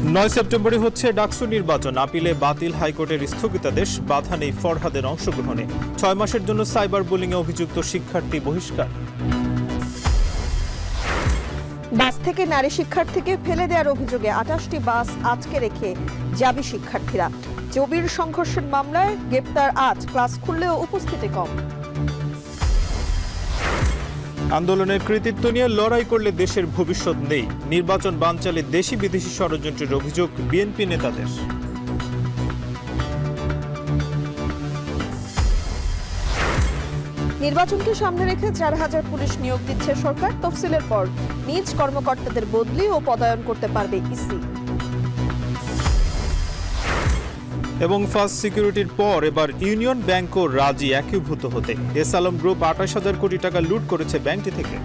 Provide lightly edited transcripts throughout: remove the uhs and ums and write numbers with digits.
9 সেপ্টেম্বরে হচ্ছে ডাকসু নির্বাচন। আপিলে বাতিল হাইকোর্টের স্থগিতাদেশ, বাধা নেই ফরহাদের অংশগ্রহণে। 6 মাসের জন্য সাইবার বুলিংয়ে অভিযুক্ত শিক্ষার্থী বহিষ্কার। বাস থেকে নারী শিক্ষার্থীকে ফেলে দেওয়ার অভিযোগে 28টি বাস আটকে রেখে যাবি শিক্ষার্থীরা। জবির সংঘর্ষের মামলায় গ্রেপ্তার 8, ক্লাস খুললেও উপস্থিতি কম। আন্দোলনের কৃতিত্ব নিয়ে লড়াই করলে দেশের ভবিষ্যৎ নেই। নির্বাচন বানচালে দেশি বিদেশি ষড়যন্ত্রের অভিযোগ বিএনপি নেতাদের। নির্বাচনকে সামনে রেখে 4000 পুলিশ নিয়োগ দিচ্ছে সরকার। তফসিলের পর নিজ কর্মকর্তাদের বদলি ও পদায়ন করতে পারবে ইসি। এবং ফার্স্ট সিকিউরিটির পর এবার ইউনিয়ন ব্যাংকও রাজি একীভূত হতে। এস আলম গ্রুপ 28,000 কোটি টাকা লুট করেছে ব্যাংকটি থেকে।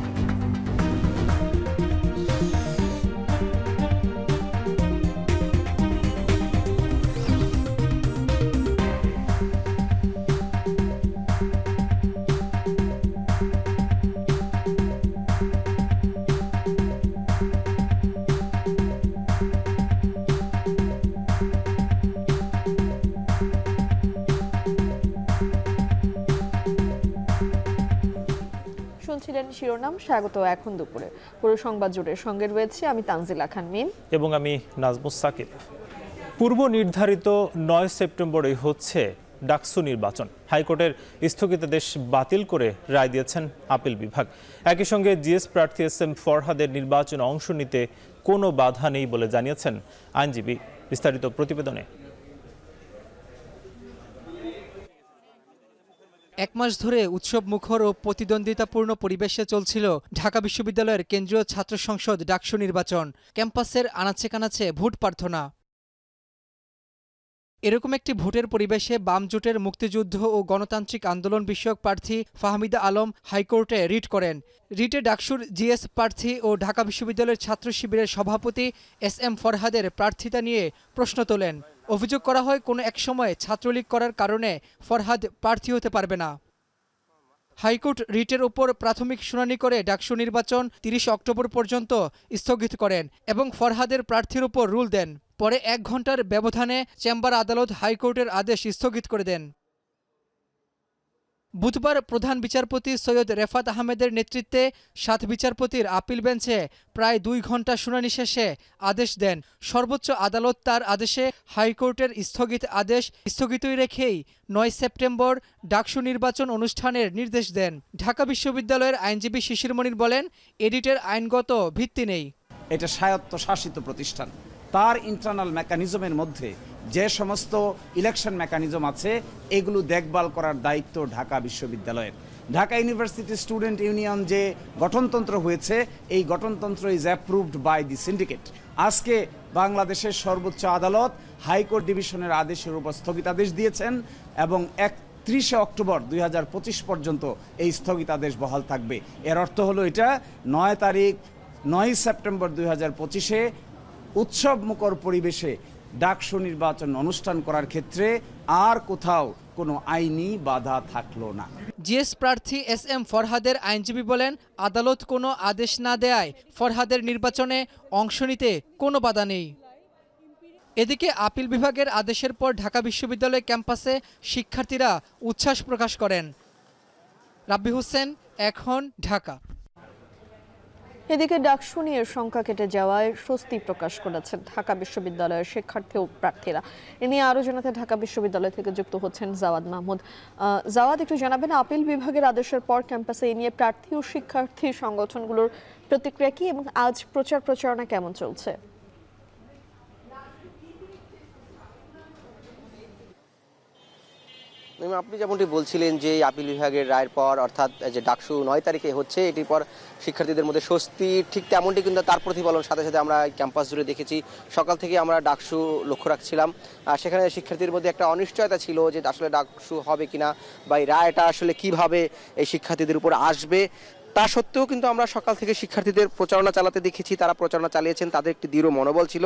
শুনছিলেন শিরোনাম, স্বাগত এখন দুপুরে। পুরো সংবাদ জুড়ে সঙ্গে রয়েছে আমি তানজিলা খান মিম এবং আমি নাজমুস সাকিব। পূর্ব নির্ধারিত 9 সেপ্টেম্বরে হচ্ছে ডাকসু নির্বাচন। হাইকোর্টের স্থগিতাদেশ বাতিল করে রায় দিয়েছেন আপিল বিভাগ। একই সঙ্গে জিএস প্রার্থী এস এম ফরহাদের নির্বাচনে অংশ নিতে কোনো বাধা নেই বলে জানিয়েছেন আইনজীবী। বিস্তারিত প্রতিবেদনে। 1 মাস ধরে উৎসব মুখর ও প্রতিদ্বন্দ্বিতাপূর্ণ পরিবেশে চলছিল ঢাকা বিশ্ববিদ্যালয়ের কেন্দ্রীয় ছাত্র সংসদ ডাকসু নির্বাচন। ক্যাম্পাসের আনাচে কানাচে ভোট প্রার্থনা। এরকম একটি ভোটের পরিবেশে বাম জোটের মুক্তিযুদ্ধ ও গণতান্ত্রিক আন্দোলন বিষয়ক প্রার্থী ফাহমিদা আলম হাইকোর্টে রিট করেন। রিটে ডাকসুর জিএস প্রার্থী ও ঢাকা বিশ্ববিদ্যালয়ের ছাত্র শিবিরের সভাপতি এস এম ফরহাদের প্রার্থিতা নিয়ে প্রশ্ন তোলেন। অভিযোগ করা হয় কোনো এক সময় ছাত্রলীগ করার কারণে ফরহাদ প্রার্থী হতে পারবে না। হাইকোর্ট রিটের ওপর প্রাথমিক শুনানি করে ডাকসু নির্বাচন 30 অক্টোবর পর্যন্ত স্থগিত করেন এবং ফরহাদের প্রার্থীর ওপর রুল দেন। পরে 1 ঘণ্টার ব্যবধানে চেম্বার আদালত হাইকোর্টের আদেশ স্থগিত করে দেন। বুধবার প্রধান বিচারপতি সৈয়দ রেফাত আহমেদের নেতৃত্বে 7 বিচারপতির আপিল বেঞ্চে প্রায় 2 ঘণ্টা শুনানি শেষে আদেশ দেন। সর্বোচ্চ আদালত তার আদেশে হাইকোর্টের স্থগিত আদেশ স্থগিতই রেখেই 9 সেপ্টেম্বর ডাকসু নির্বাচন অনুষ্ঠানের নির্দেশ দেন। ঢাকা বিশ্ববিদ্যালয়ের আইনজীবী শিশির মনির বলেন, এডিটের আইনগত ভিত্তি নেই। এটা স্বায়ত্তশাসিত প্রতিষ্ঠান, তার ইন্টারনাল মেকানিজমের মধ্যে যে সমস্ত ইলেকশন মেকানিজম আছে এগুলো দেখভাল করার দায়িত্ব ঢাকা বিশ্ববিদ্যালয়ের। ঢাকা ইউনিভার্সিটি স্টুডেন্ট ইউনিয়ন যে গঠনতন্ত্র হয়েছে, এই গঠনতন্ত্র is approved by the syndicate. আজকে বাংলাদেশের সর্বোচ্চ আদালত হাইকোর্ট ডিভিশনের আদেশের উপর স্থগিতাদেশ দিয়েছেন এবং 31 অক্টোবর 2025 পর্যন্ত এই স্থগিতাদেশ বহাল থাকবে। এর অর্থ হলো এটা 9 সেপ্টেম্বর 2025-এ উৎসব মুখর পরিবেশে ডাকসু নির্বাচন অনুষ্ঠান করার ক্ষেত্রে আর কোথাও কোনো আইনি বাধা থাকলো না। জিএস প্রার্থী এস এম ফরহাদের আইনজীবী বলেন, আদালত কোনো আদেশ না দেয়ায় ফরহাদের নির্বাচনে অংশ নিতে কোনো বাধা নেই। এদিকে আপিল বিভাগের আদেশের পর ঢাকা বিশ্ববিদ্যালয় ক্যাম্পাসে শিক্ষার্থীরা উচ্ছ্বাস প্রকাশ করেন। রাব্বি হোসেন, এখন, ঢাকা। এদিকে ডাকসু নিয়ে সংখ্যা কেটে যাওয়ায় স্বস্তি প্রকাশ করেছেন ঢাকা বিশ্ববিদ্যালয়ের শিক্ষার্থী ও প্রার্থীরা। এ নিয়ে আরও জানাতে ঢাকা বিশ্ববিদ্যালয় থেকে যুক্ত হচ্ছেন জাওয়াদ মাহমুদ। জাওয়াদ, একটু জানাবেন, আপিল বিভাগের আদেশের পর ক্যাম্পাসে এ নিয়ে প্রার্থী ও শিক্ষার্থী সংগঠনগুলোর প্রতিক্রিয়া কি এবং আজ প্রচার প্রচারণা কেমন চলছে? আপনি যেমনটি বলছিলেন যে আপিল বিভাগের রায়ের পর, অর্থাৎ যে ডাকসু 9 তারিখে হচ্ছে, এটির পর শিক্ষার্থীদের মধ্যে স্বস্তি, ঠিক তেমনটি কিন্তু তার প্রতিফলন সাথে সাথে আমরা ক্যাম্পাস জুড়ে দেখেছি। সকাল থেকে আমরা ডাকসু লক্ষ্য রাখছিলাম, সেখানে শিক্ষার্থীদের মধ্যে একটা অনিশ্চয়তা ছিল যে আসলে ডাকসু হবে কিনা বা এই রায়টা আসলে কিভাবে এই শিক্ষার্থীদের উপর আসবে। তা সত্ত্বেও কিন্তু আমরা সকাল থেকে শিক্ষার্থীদের প্রচারণা চালাতে দেখেছি, তারা প্রচারণা চালিয়েছেন, তাদের একটি দৃঢ় মনোবল ছিল।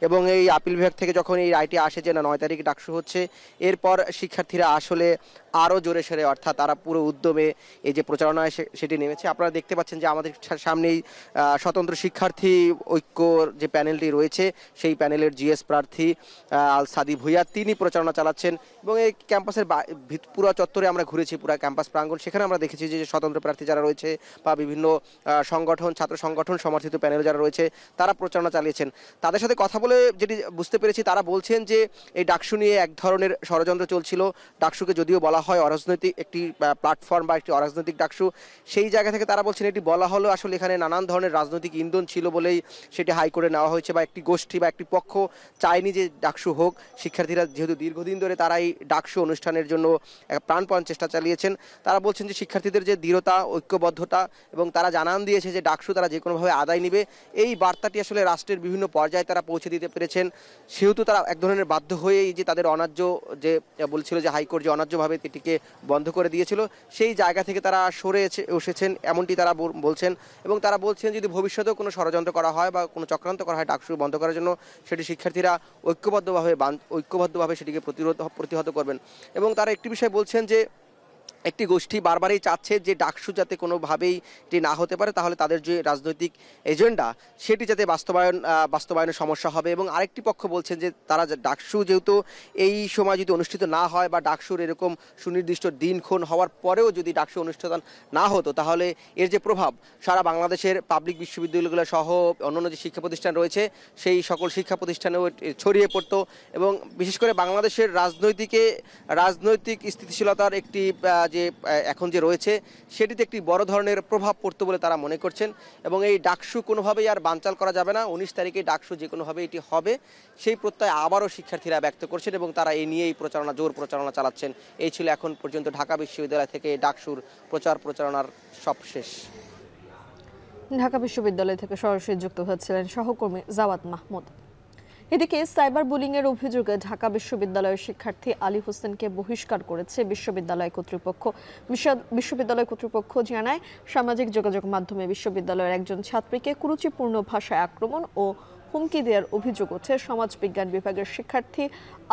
এবং এই আপিল বিভাগ থেকে যখন এই রায়টি আসে যে না 9 তারিখে ডাকসু হচ্ছে, এরপর শিক্ষার্থীরা আসলে আরও জোরে সোরে, অর্থাৎ তারা পুরো উদ্যমে এই যে প্রচারণায় সেটি নেমেছে। আপনারা দেখতে পাচ্ছেন যে আমাদের সামনেই স্বতন্ত্র শিক্ষার্থী ঐক্যর যে প্যানেলটি রয়েছে সেই প্যানেলের জিএস প্রার্থী আল সাদি ভুইয়া তিনি প্রচারণা চালাচ্ছেন এবং এই ক্যাম্পাসের পুরো চত্বরে আমরা ঘুরেছি, পুরো ক্যাম্পাস প্রাঙ্গণ, সেখানে আমরা দেখেছি যে স্বতন্ত্র প্রার্থী যারা রয়েছে বা বিভিন্ন সংগঠন, ছাত্র সংগঠন সমর্থিত প্যানেল যারা রয়েছে তারা প্রচারণা চালিয়েছেন। তাদের সাথে কথা বলে যেটি বুঝতে পেরেছি, তারা বলছেন যে এই ডাকসু নিয়ে এক ধরনের ষড়যন্ত্র চলছিল। ডাকসুকে যদিও বলা হয় অরাজনৈতিক একটি প্ল্যাটফর্ম বা একটি অরাজনৈতিক ডাকসু, সেই জায়গা থেকে তারা বলছেন এটি বলা হলো আসলে এখানে নানান ধরনের রাজনৈতিক ইন্ধন ছিল বলেই সেটি হাইকোর্টে নেওয়া হয়েছে, বা একটি গোষ্ঠী বা একটি পক্ষ চায়নি যে ডাকসু হোক। শিক্ষার্থীরা যেহেতু দীর্ঘদিন ধরে তারা এই ডাকসু অনুষ্ঠানের জন্য প্রাণপণ চেষ্টা চালিয়েছেন, তারা বলছেন যে শিক্ষার্থীদের যে দৃঢ়তা, ঐক্যবদ্ধতা এবং তারা জানান দিয়েছে যে ডাকসু তারা যে কোনোভাবে আদায় নেবে, এই বার্তাটি আসলে রাষ্ট্রের বিভিন্ন পর্যায়ে তারা পৌঁছে দিতে পেরেছেন। সেহেতু তারা এক ধরনের বাধ্য হয়েই যে তাদের অন্যায্য যে বলছিল যে হাইকোর্ট যে অন্যায্যভাবে এটিকে বন্ধ করে দিয়েছিল, সেই জায়গা থেকে তারা সরে এসেছেন এমনটি তারা বলছেন। এবং তারা বলছেন যদি ভবিষ্যতেও কোনো ষড়যন্ত্র করা হয় বা কোনো চক্রান্ত করা হয় ডাকসু বন্ধ করার জন্য, সেটি শিক্ষার্থীরা ঐক্যবদ্ধভাবে সেটিকে প্রতিহত করবেন। এবং তারা একটি বিষয় বলছেন যে একটি গোষ্ঠী বারবারই চাচ্ছে যে ডাকসু যাতে কোনোভাবেই এটি না হতে পারে, তাহলে তাদের যে রাজনৈতিক এজেন্ডা সেটি যাতে বাস্তবায়নের সমস্যা হবে। এবং আরেকটি পক্ষ বলছেন যে তারা ডাকসু যেহেতু এই সময় যদি অনুষ্ঠিত না হয় বা ডাকসুর এরকম সুনির্দিষ্ট দিনক্ষণ হওয়ার পরেও যদি ডাকসু অনুষ্ঠিত না হতো, তাহলে এর যে প্রভাব সারা বাংলাদেশের পাবলিক বিশ্ববিদ্যালয়গুলো সহ অন্যান্য যে শিক্ষা প্রতিষ্ঠান রয়েছে সেই সকল শিক্ষা প্রতিষ্ঠানেও ছড়িয়ে পড়তো এবং বিশেষ করে বাংলাদেশের রাজনৈতিক স্থিতিশীলতার একটি যে এখন যে রয়েছে সেটিতে একটি বড় ধরনের প্রভাব পড়তো বলে তারা মনে করছেন। এবং এই ডাকসু কোনোভাবেই আর বানচাল করা যাবে না, 19 তারিখে ডাকসু যে কোনোভাবে এটি হবে সেই প্রত্যয় আবারও শিক্ষার্থীরা ব্যক্ত করছেন এবং তারা এই নিয়েই জোর প্রচারণা চালাচ্ছেন। এই ছিল এখন পর্যন্ত ঢাকা বিশ্ববিদ্যালয় থেকে ডাকসুর প্রচারণার সব শেষ। ঢাকা বিশ্ববিদ্যালয় থেকে সরাসরি যুক্ত হয়েছিলেন সহকর্মী জাওয়াদ মাহমুদ। এদিকে সাইবার বুলিংয়ের অভিযোগে ঢাকা বিশ্ববিদ্যালয়ের শিক্ষার্থী আলী হোসেনকে বহিষ্কার করেছে বিশ্ববিদ্যালয় কর্তৃপক্ষ। বিশ্ববিদ্যালয় কর্তৃপক্ষ জানায়, সামাজিক যোগাযোগ মাধ্যমে বিশ্ববিদ্যালয়ের একজন ছাত্রীকে কুরুচিপূর্ণ ভাষায় আক্রমণ ও হুমকি দেওয়ার অভিযোগ ওঠে সমাজবিজ্ঞান বিভাগের শিক্ষার্থী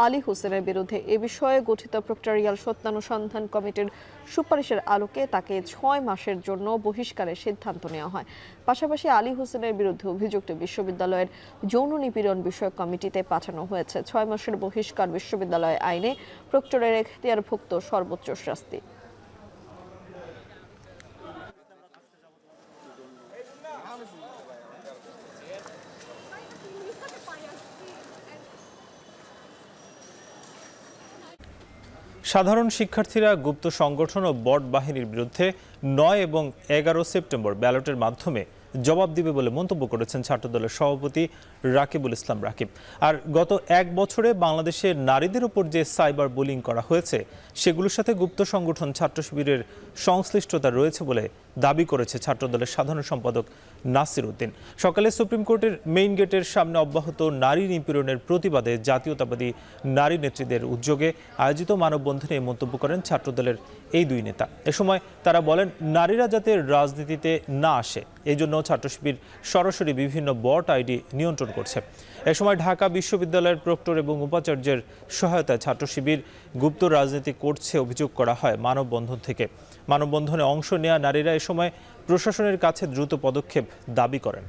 আলী হোসেনের বিরুদ্ধে। এ বিষয়ে গঠিত প্রক্টরিয়াল সত্যানুসন্ধান কমিটির সুপারিশের আলোকে তাকে 6 মাসের জন্য বহিষ্কারের সিদ্ধান্ত নেওয়া হয়। পাশাপাশি আলী হোসেনের বিরুদ্ধে অভিযুক্ত বিশ্ববিদ্যালয়ের যৌন নিপীড়ন বিষয়ক কমিটিতে পাঠানো হয়েছে। 6 মাসের বহিষ্কার বিশ্ববিদ্যালয় আইনে প্রক্টরের এখতিয়ারভুক্ত সর্বোচ্চ শাস্তি। সাধারণ শিক্ষার্থীরা গুপ্ত সংগঠন ও বট বাহিনীর বিরুদ্ধে 9 এবং 11 সেপ্টেম্বর ব্যালটের মাধ্যমে জবাব দিবে বলে মন্তব্য করেছেন ছাত্রদলের সভাপতি রাকিবুল ইসলাম রাকিব। আর গত 1 বছরে বাংলাদেশে নারীদের উপর যে সাইবার বুলিং করা হয়েছে সেগুলোর সাথে গুপ্ত সংগঠন ছাত্র শিবিরের সংশ্লিষ্টতা রয়েছে বলে দাবি করেছে ছাত্রদলের সাধারণ সম্পাদক নাসির উদ্দিন। সকালে সুপ্রিম কোর্টের মেইন গেটের সামনে অব্যাহত নারী নিপীড়নের প্রতিবাদে জাতীয়তাবাদী নারী নেত্রীদের উদ্যোগে আয়োজিত মানববন্ধনে মন্তব্য করেন ছাত্রদলের এই 2 নেতা। এ সময় তারা বলেন, নারীরা যাতে রাজনীতিতে না আসে এই জন্য ছাত্র শিবির সরাসরি বিভিন্ন বট আইডি নিয়ন্ত্রণ করছে। এ সময় ঢাকা বিশ্ববিদ্যালয়ের প্রক্টর এবং উপাচার্যের সহায়তায় ছাত্র শিবির গুপ্ত রাজনীতি করছে অভিযোগ করা হয় মানববন্ধন থেকে। মানববন্ধনে অংশ নেওয়া নারীরা এ সময় প্রশাসনের কাছে দ্রুত পদক্ষেপ দাবি করেন।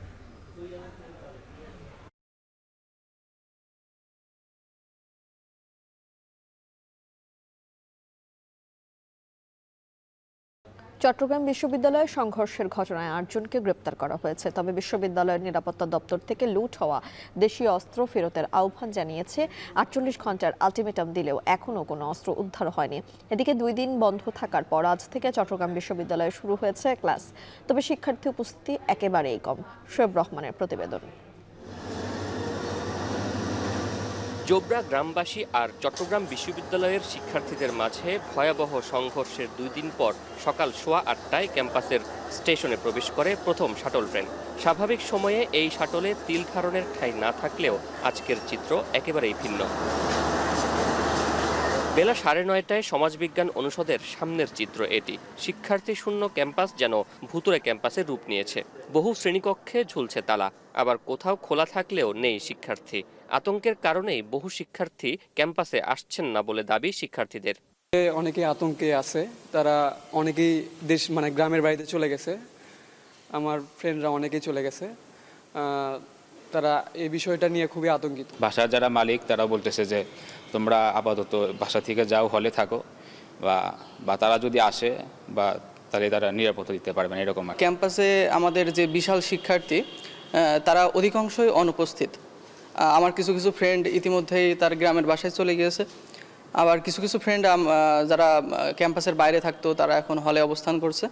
চট্টগ্রাম বিশ্ববিদ্যালয়ে সংঘর্ষের ঘটনায় 8 জনকে গ্রেপ্তার করা হয়েছে। তবে বিশ্ববিদ্যালয়ের নিরাপত্তা দপ্তর থেকে লুট হওয়া দেশীয় অস্ত্র ফেরতের আহ্বান জানিয়েছে। 48 ঘন্টার আলটিমেটাম দিলেও এখনও কোনো অস্ত্র উদ্ধার হয়নি। এদিকে 2 দিন বন্ধ থাকার পর আজ থেকে চট্টগ্রাম বিশ্ববিদ্যালয়ে শুরু হয়েছে ক্লাস। তবে শিক্ষার্থী উপস্থিতি একেবারেই কম। শোয়েব রহমানের প্রতিবেদন। জোবরা গ্রামবাসী আর চট্টগ্রাম বিশ্ববিদ্যালয়ের শিক্ষার্থীদের মাঝে ভয়াবহ সংঘর্ষের 2 দিন পর সকাল 8:15টায় ক্যাম্পাসের স্টেশনে প্রবেশ করে প্রথম শাটল ট্রেন। স্বাভাবিক সময়ে এই শাটলে তিল ধারণের ঠাঁই না থাকলেও আজকের চিত্র একেবারেই ভিন্ন। বেলা 9:30টায় সমাজবিজ্ঞান অনুষদের সামনের চিত্র এটি। শিক্ষার্থী শূন্য ক্যাম্পাস যেন ভুতুড়ে ক্যাম্পাসের রূপ নিয়েছে। বহু শ্রেণীকক্ষে ঝুলছে তালা, আবার কোথাও খোলা থাকলেও নেই শিক্ষার্থী। আতঙ্কের কারণেই বহু শিক্ষার্থী ক্যাম্পাসে আসছেন না বলে দাবি শিক্ষার্থীদের। অনেকেই আতঙ্কে আছে, তারা অনেকেই দেশ মানে গ্রামের বাড়িতে চলে গেছে, আমার ফ্রেন্ডরা অনেকেই চলে গেছে, তারা এই বিষয়টা নিয়ে খুবই আতঙ্কিত। বাসার যারা মালিক তারা বলতেছে যে তোমরা আপাতত বাসা থেকে যাও, হলে থাকো, বা তারা যদি আসে বা তাহলে তারা নিরাপত্তা দিতে পারবেন এরকম। ক্যাম্পাসে আমাদের যে বিশাল শিক্ষার্থী তারা অধিকাংশই অনুপস্থিত। আমার কিছু কিছু ফ্রেন্ড ইতিমধ্যেই তার গ্রামের বাসায় চলে গিয়েছে, আবার কিছু কিছু ফ্রেন্ড যারা ক্যাম্পাসের বাইরে থাকতো তারা এখন হলে অবস্থান করছে।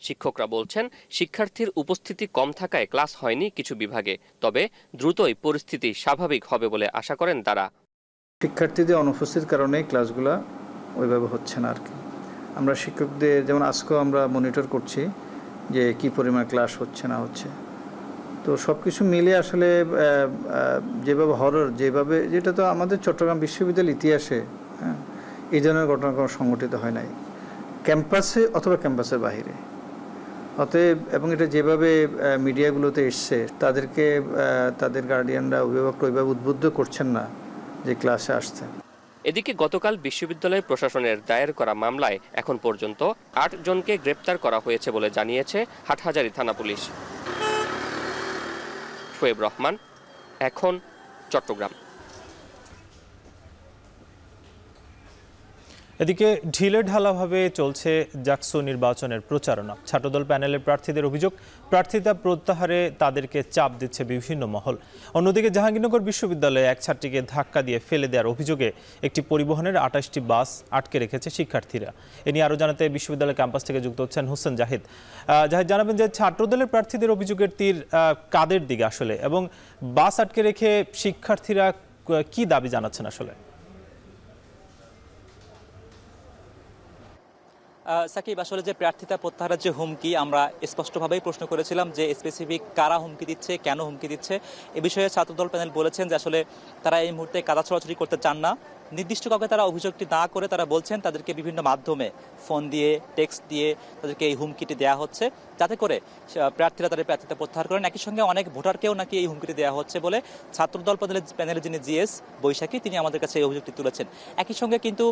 শিক্ষকরা বলছেন শিক্ষার্থীর উপস্থিতি কম থাকায় ক্লাস হয়নি কিছু বিভাগে, তবে দ্রুতই পরিস্থিতি স্বাভাবিক হবে বলে আশা করেন তারা। শিক্ষার্থীদের অনুপস্থিত কারণে ক্লাসগুলো ওইভাবে হচ্ছে না আর কি। আমরা শিক্ষকদের যেমন আজকেও আমরা মনিটর করছি যে কি পরিমাণ ক্লাস হচ্ছে না হচ্ছে, তো সব কিছু মিলে আসলে যেভাবে যেভাবে যেটা তো আমাদের চট্টগ্রাম বিশ্ববিদ্যালয়ের ইতিহাসে এই ধরনের ঘটনা কোনো সংঘটিত হয় নাই ক্যাম্পাসে অথবা ক্যাম্পাসের বাইরে। অতএব এবং এটা যেভাবে মিডিয়াগুলোতে এসছে তাদেরকে তাদের গার্ডিয়ানরা অভিভাবকরা ওইভাবে উদ্বুদ্ধ করছেন না যে ক্লাসে আসছেন। এদিকে গতকাল বিশ্ববিদ্যালয় প্রশাসনের দায়ের করা মামলায় এখন পর্যন্ত ৮ জনকে গ্রেপ্তার করা হয়েছে বলে জানিয়েছে হাটহাজারী থানা পুলিশ। শোয়েব রহমান, এখন, চট্টগ্রাম। এদিকে ঢিলে ঢালাভাবে চলছে জাকসু নির্বাচনের প্রচারণা। ছাত্রদল প্যানেলের প্রার্থীদের অভিযোগ, প্রার্থিতা প্রত্যাহারে তাদেরকে চাপ দিচ্ছে বিভিন্ন মহল। অন্যদিকে জাহাঙ্গীরনগর বিশ্ববিদ্যালয়ে এক ছাত্রীকে ধাক্কা দিয়ে ফেলে দেওয়ার অভিযোগে একটি পরিবহনের ২৮টি বাস আটকে রেখেছে শিক্ষার্থীরা। এ নিয়ে আরও জানাতে বিশ্ববিদ্যালয় ক্যাম্পাস থেকে যুক্ত হচ্ছেন হোসেন জাহিদ। জাহিদ, জানাবেন যে ছাত্রদলের প্রার্থীদের অভিযোগের তীর কাদের দিকে আসলে, এবং বাস আটকে রেখে শিক্ষার্থীরা কি দাবি জানাচ্ছেন আসলে? সাকিব, আসলে যে প্রার্থিতা প্রত্যাহারের যে হুমকি, আমরা স্পষ্টভাবেই প্রশ্ন করেছিলাম যে স্পেসিফিক কারা হুমকি দিচ্ছে, কেন হুমকি দিচ্ছে। এ বিষয়ে ছাত্রদল প্যানেল বলেছেন যে আসলে তারা এই মুহূর্তে কাদা ছড়াছড়ি করতে চান না। নির্দিষ্ট কাউকে তারা অভিযোগটি না করে তারা বলছেন তাদেরকে বিভিন্ন মাধ্যমে ফোন দিয়ে, টেক্সট দিয়ে তাদেরকে এই হুমকিটি দেওয়া হচ্ছে, যাতে করে প্রার্থীরা তাদের প্রার্থিতা প্রত্যাহার করেন। একই সঙ্গে অনেক ভোটারকেও নাকি এই হুমকিটি দেওয়া হচ্ছে বলে ছাত্রদল প্যানেলের যিনি জিএস বৈশাখী, তিনি আমাদের কাছে এই অভিযোগটি তুলেছেন। একই সঙ্গে কিন্তু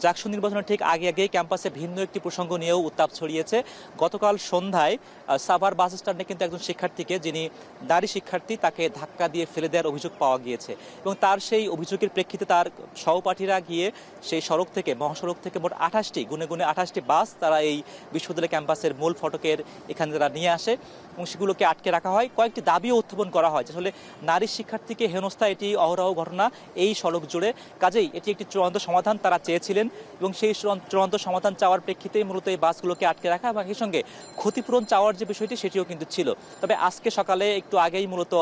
জাকসু নির্বাচনের ঠিক আগেই ক্যাম্পাসে ভিন্ন একটি প্রসঙ্গ নিয়েও উত্তাপ ছড়িয়েছে। গতকাল সন্ধ্যায় সাভার বাস স্ট্যান্ডে কিন্তু একজন শিক্ষার্থীকে, যিনি নারী শিক্ষার্থী, তাকে ধাক্কা দিয়ে ফেলে দেওয়ার অভিযোগ পাওয়া গিয়েছে, এবং তার সেই অভিযোগের প্রেক্ষিতে তার সহপাঠীরা গিয়ে সেই সড়ক থেকে, মহাসড়ক থেকে মোট 28টি বাস তারা এই বিশ্ববিদ্যালয় ক্যাম্পাসের মূল ফটকের এখানে তারা নিয়ে আসে এবং সেগুলোকে আটকে রাখা হয়। কয়েকটি দাবিও উত্থাপন করা হয়, আসলে নারী শিক্ষার্থীকে হেনস্থা এটি অহরহ ঘটনা এই সড়ক জুড়ে, কাজেই এটি একটি চূড়ান্ত সমাধান তারা চেয়েছিলেন, এবং সেই চূড়ান্ত সমাধান চাওয়ার প্রেক্ষিতেই মূলত এই বাসগুলোকে আটকে রাখা, এবং একই সঙ্গে ক্ষতিপূরণ চাওয়ার যে বিষয়টি সেটিও কিন্তু ছিল। তবে আজকে সকালে একটু আগেই মূলত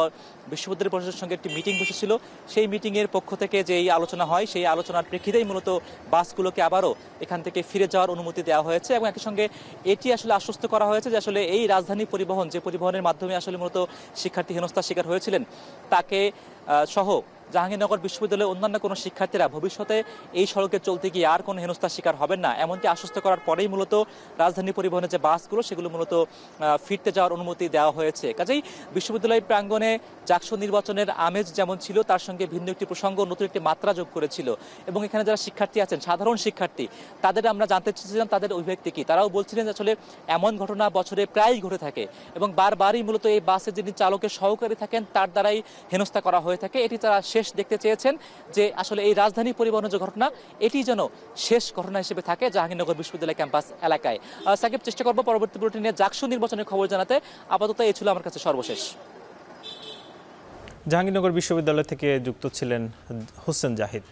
বিশ্ববিদ্যালয় প্রশাসনের সঙ্গে একটি মিটিং বসেছিল। সেই মিটিংয়ের পক্ষ থেকে যেই আলোচনা হয়, সেই আলোচনার প্রেক্ষিতেই মূলত বাসগুলোকে আবারও এখান থেকে ফিরে যাওয়ার অনুমতি দেওয়া হয়েছে, এবং একই সঙ্গে এটি আসলে আশ্বস্ত করা হয়েছে যে আসলে এই রাজধানী পরিবহন, যে পরিবহনের মাধ্যমে আসলে মূলত শিক্ষার্থী হেনস্থার শিকার হয়েছিলেন, তাকে সহ জাহাঙ্গীরনগর বিশ্ববিদ্যালয়ের অন্যান্য কোনো শিক্ষার্থীরা ভবিষ্যতে এই সড়কে চলতে গিয়ে আর কোনো হেনস্থার শিকার হবেন না, এমনটি আশ্বস্ত করার পরেই মূলত রাজধানী পরিবহনের যে বাসগুলো সেগুলো মূলত ফিরতে যাওয়ার অনুমতি দেওয়া হয়েছে। কাজেই বিশ্ববিদ্যালয় প্রাঙ্গণে জাকসু নির্বাচনের আমেজ যেমন ছিল, তার সঙ্গে ভিন্ন একটি প্রসঙ্গ, নতুন একটি মাত্রা যোগ করেছিল। এবং এখানে যারা শিক্ষার্থী আছেন, সাধারণ শিক্ষার্থী, তাদের আমরা জানতে চেয়েছিলাম তাদের অভিব্যক্তি কি। তারাও বলছিলেন যে আসলে এমন ঘটনা বছরে প্রায়ই ঘটে থাকে, এবং বারবারই মূলত এই বাসের যিনি চালকের সহকারী থাকেন তার দ্বারাই হেনস্থা করা হয়ে থাকে। এটি তারা শেষ দেখতে চেয়েছেন যে আসলে এই রাজধানী পরিবহনের যে ঘটনা, এটি যেন শেষ ঘটনা হিসেবে থাকে জাহাঙ্গীরনগর বিশ্ববিদ্যালয় ক্যাম্পাস এলাকায়। সাকিব, চেষ্টা করবো পরবর্তী বুলেটিনে জাকসু নির্বাচনের খবর জানাতে। আপাতত এই ছিল আমার কাছে সর্বশেষ। জাহাঙ্গীরনগর বিশ্ববিদ্যালয় থেকে যুক্ত ছিলেন হোসেন জাহিদ।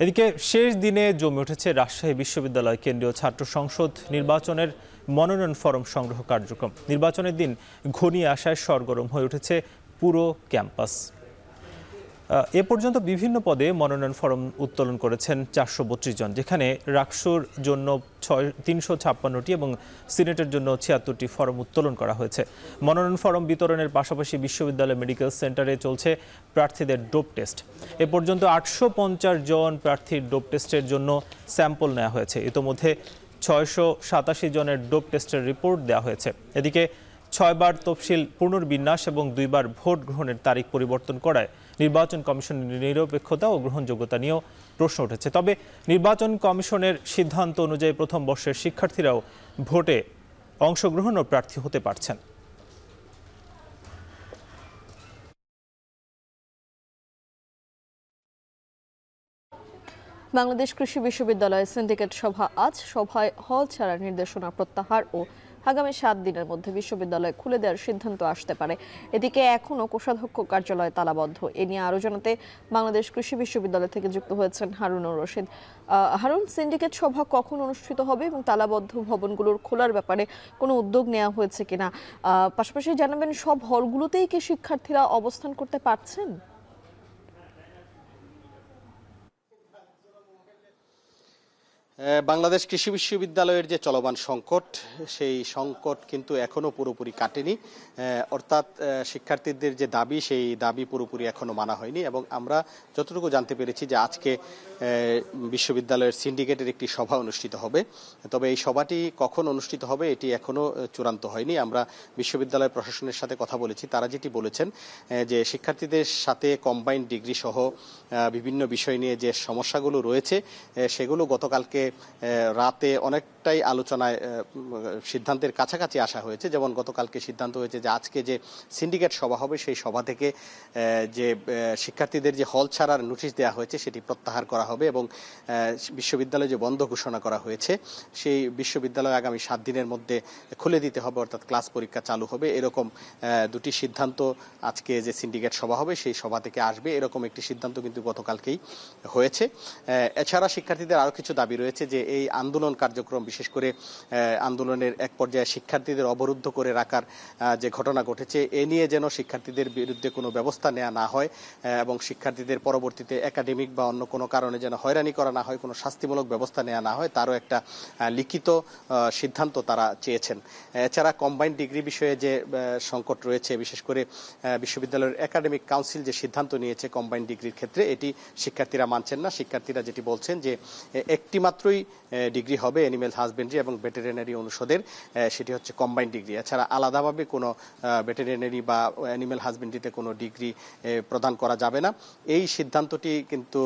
এদিকে শেষ দিনে জমে উঠেছে রাজশাহী বিশ্ববিদ্যালয় কেন্দ্রীয় ছাত্র সংসদ নির্বাচনের মনোনয়ন ফরম সংগ্রহ কার্যক্রম। নির্বাচনের দিন ঘনিয়ে আসায় সরগরম হয়ে উঠেছে পুরো ক্যাম্পাস। এ পর্যন্ত বিভিন্ন পদে মনোনয়ন ফরম উত্তোলন করেছেন 432 জন, যেখানে রাকসুর জন্য 356টি এবং সিনেটের জন্য 76টি ফরম উত্তোলন করা হয়েছে। মনোনয়ন ফরম বিতরণের পাশাপাশি বিশ্ববিদ্যালয় মেডিকেল সেন্টারে চলছে প্রার্থীদের ডোপ টেস্ট। এ পর্যন্ত 850 জন প্রার্থীর ডোপ টেস্টের জন্য স্যাম্পল নেওয়া হয়েছে। ইতোমধ্যে 687 জনের ডোপ টেস্টের রিপোর্ট দেওয়া হয়েছে। এদিকে 6 বার তফসিল পুনর্বিন্যাস এবং 2 বার ভোট গ্রহণের তারিখ পরিবর্তন করায় নির্বাচন কমিশনের নিরপেক্ষতা ও গ্রহণযোগ্যতা নিয়েও প্রশ্ন উঠেছে। তবে নির্বাচন কমিশনের সিদ্ধান্ত অনুযায়ী প্রথম বর্ষের শিক্ষার্থীরাও ভোটে অংশগ্রহণ ও প্রার্থী হতে পারছেন। বাংলাদেশ কৃষি বিশ্ববিদ্যালয়ের সিন্ডিকেট সভা আজ। সভায় হল ছাড়ার নির্দেশনা প্রত্যাহার ও আগামী 7 দিনের মধ্যে বিশ্ববিদ্যালয় খুলে দেওয়ার সিদ্ধান্ত আসতে পারে। এদিকে এখনও কোষাধ্যক্ষ কার্যালয় তালাবদ্ধ। এ নিয়ে আরও জানাতে বাংলাদেশ কৃষি বিশ্ববিদ্যালয় থেকে যুক্ত হয়েছেন হারুনুর রশিদ। হারুন, সিন্ডিকেট সভা কখন অনুষ্ঠিত হবে এবং তালাবদ্ধ ভবনগুলোর খোলার ব্যাপারে কোনো উদ্যোগ নেওয়া হয়েছে কিনা, পাশাপাশি জানাবেন সব হলগুলোতেই কি শিক্ষার্থীরা অবস্থান করতে পারছেন? বাংলাদেশ কৃষি বিশ্ববিদ্যালয়ের যে চলমান সংকট, সেই সংকট কিন্তু এখনো পুরোপুরি কাটেনি। অর্থাৎ শিক্ষার্থীদের যে দাবি, সেই দাবি পুরোপুরি এখনো মানা হয়নি। এবং আমরা যতটুকু জানতে পেরেছি যে আজকে বিশ্ববিদ্যালয়ের সিন্ডিকেটের একটি সভা অনুষ্ঠিত হবে। তবে এই সভাটি কখন অনুষ্ঠিত হবে এটি এখনো চূড়ান্ত হয়নি। আমরা বিশ্ববিদ্যালয় প্রশাসনের সাথে কথা বলেছি, তারা যেটি বলেছেন যে শিক্ষার্থীদের সাথে কম্বাইন্ড ডিগ্রি সহ বিভিন্ন বিষয় নিয়ে যে সমস্যাগুলো রয়েছে সেগুলো গতকালকে রাতে অনেকটাই আলোচনায় সিদ্ধান্তের কাছাকাছি আসা হয়েছে। যেমন গতকালকে সিদ্ধান্ত হয়েছে যে আজকে যে সিন্ডিকেট সভা হবে সেই সভা থেকে যে শিক্ষার্থীদের যে হল ছাড়ার নোটিশ দেওয়া হয়েছে সেটি প্রত্যাহার করা হবে এবং বিশ্ববিদ্যালয় যে বন্ধ ঘোষণা করা হয়েছে সেই বিশ্ববিদ্যালয় আগামী 7 দিনের মধ্যে খুলে দিতে হবে, অর্থাৎ ক্লাস পরীক্ষা চালু হবে। এরকম দুটি সিদ্ধান্ত আজকে যে সিন্ডিকেট সভা হবে সেই সভা থেকে আসবে, এরকম একটি সিদ্ধান্ত কিন্তু গতকালকেই হয়েছে। এছাড়া শিক্ষার্থীদের আরও কিছু দাবি রয়েছে যে এই আন্দোলন কার্যক্রম, বিশেষ করে আন্দোলনের এক পর্যায়ে শিক্ষার্থীদের অবরুদ্ধ করে রাখার যে ঘটনা ঘটেছে, এ নিয়ে যেন শিক্ষার্থীদের বিরুদ্ধে কোনো ব্যবস্থা নেওয়া না হয় এবং শিক্ষার্থীদের পরবর্তীতে একাডেমিক বা অন্য কোনো কারণে যেন হয়রানি করা না হয়, কোনো শাস্তিমূলক ব্যবস্থা নেওয়া না হয়, তারও একটা লিখিত সিদ্ধান্ত তারা চেয়েছেন। এছাড়া কম্বাইন্ড ডিগ্রি বিষয়ে যে সংকট রয়েছে, বিশেষ করে বিশ্ববিদ্যালয়ের একাডেমিক কাউন্সিল যে সিদ্ধান্ত নিয়েছে কম্বাইন্ড ডিগ্রির ক্ষেত্রে, এটি শিক্ষার্থীরা মানছেন না। শিক্ষার্থীরা যেটি বলছেন যে একটি মাত্রই ডিগ্রি হবে অ্যানিমেল হাজবেন্ডারি এবং ভেটেরিনারি অনুষদের, সেটি হচ্ছে কম্বাইন্ড ডিগ্রি। এছাড়া আলাদাভাবে কোনো ভেটেরিনারি বা অ্যানিমেল হাজবেন্ডারিতে কোনো ডিগ্রি প্রদান করা যাবে না। এই সিদ্ধান্তটি কিন্তু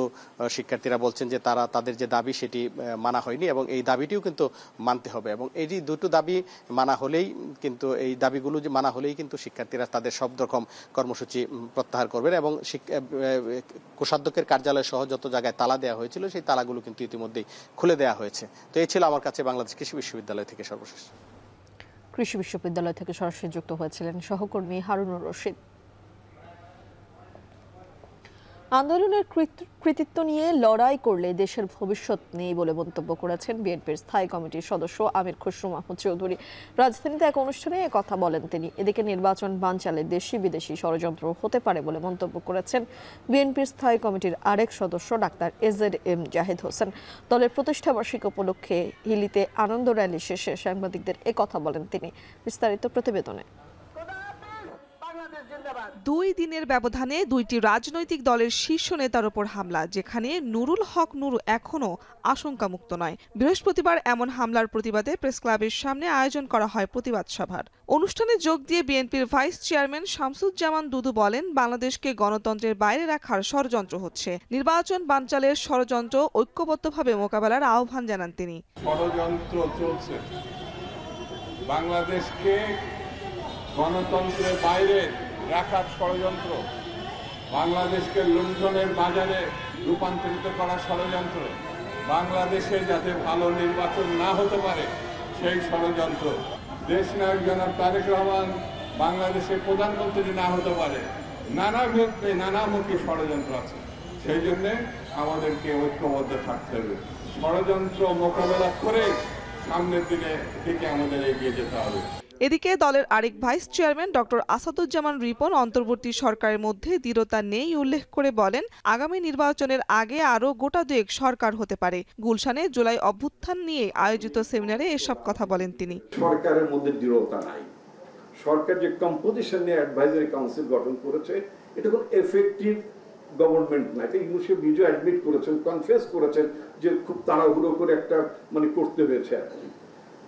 শিক্ষার্থীরা বলছেন যে তাদের যে দাবি সেটি মানা হয়নি এবং এই দাবিটিও কিন্তু মানতে হবে। এবং এই দুটো দাবি মানা হলেই কিন্তু, এই দাবিগুলো যে মানা হলেই কিন্তু শিক্ষার্থীরা তাদের সব রকম কর্মসূচি প্রত্যাহার করবেন এবং কোষাধ্যক্ষের কার্যালয় সহ যত জায়গায় তালা দেওয়া হয়েছিল সেই তালাগুলো কিন্তু ইতিমধ্যেই খুলে দেওয়া হয়েছে। তো এই ছিল আমার কাছে বাংলাদেশ কৃষি বিশ্ববিদ্যালয় থেকে সর্বশেষ। কৃষি বিশ্ববিদ্যালয় থেকে সরাসরি যুক্ত হয়েছিলেন সহকর্মী হারুনুর রশিদ। আন্দোলনের কৃতিত্ব নিয়ে লড়াই করলে দেশের ভবিষ্যৎ নেই বলে মন্তব্য করেছেন বিএনপির স্থায়ী কমিটির সদস্য আমির খসরু মাহমুদ চৌধুরী। রাজধানীতে এক অনুষ্ঠানে কথা বলেন তিনি। এদিকে নির্বাচন বানচালে দেশি বিদেশি ষড়যন্ত্র হতে পারে বলে মন্তব্য করেছেন বিএনপির স্থায়ী কমিটির আরেক সদস্য ডাক্তার এজেড-এম জাহিদ হোসেন। দলের প্রতিষ্ঠাবার্ষিকী উপলক্ষে হিলিতে আনন্দ র্যালি শেষে সাংবাদিকদের কথা বলেন তিনি। বিস্তারিত প্রতিবেদনে। 2 দিনের ব্যবধানে 2টি রাজনৈতিক দলের শীর্ষ নেতার উপর হামলা, যেখানে নুরুল হক নুরু এখনও আশঙ্কামুক্ত নয়। বৃহস্পতিবার এমন হামলার প্রতিবাদে প্রেস ক্লাবের সামনে আয়োজন করা হয় প্রতিবাদ সভার। অনুষ্ঠানে যোগ দিয়ে বিএনপির ভাইস চেয়ারম্যান শামসুজ্জামান দুদু বলেন, বাংলাদেশকে গণতন্ত্রের বাইরে রাখার ষড়যন্ত্র হচ্ছে। নির্বাচন বানচালের ষড়যন্ত্র ঐক্যবদ্ধভাবে মোকাবেলার আহ্বান জানান তিনি। ষড়যন্ত্র চলছে, বাংলাদেশকে গণতন্ত্রের বাইরে রাখার ষড়যন্ত্র, বাংলাদেশকে লুণ্ঠনের বাজারে রূপান্তরিত করার ষড়যন্ত্র, বাংলাদেশে যাতে ভালো নির্বাচন না হতে পারে সেই ষড়যন্ত্র, দেশ নায়ক জনাব তারেক রহমান বাংলাদেশের প্রধানমন্ত্রী না হতে পারে, নানামুখী ষড়যন্ত্র আছে। সেই জন্যে আমাদেরকে ঐক্যবদ্ধ থাকতে হবে, ষড়যন্ত্র মোকাবেলা করে সামনের দিকে আমাদের এগিয়ে যেতে হবে। এদিকে দলের আরেক vice chairman doctor Asaduzzaman Ripon অন্তর্বর্তী সরকারের মধ্যে দৃঢ়তা নেই উল্লেখ করে বলেন, আগামী নির্বাচনের আগে আরও গোটা দুয়েক সরকার হতে পারে। গুলশানে জুলাই অভ্যুত্থান নিয়ে আয়োজিত সেমিনারে এসব কথা বলেন তিনি। সরকারের মধ্যে দৃঢ়তা নাই। সরকার যে কম্পোজিশন নিয়ে অ্যাডভাইজারি কাউন্সিল গঠন করেছে, এটা কোনো এফেক্টিভ গভর্নমেন্ট না। এটা ইংলিশে বিজয় অ্যাডমিট করেছেন, কনফেস করেছেন যে খুব তাড়াহুড়ো করে একটা করতে হয়েছে আর কি।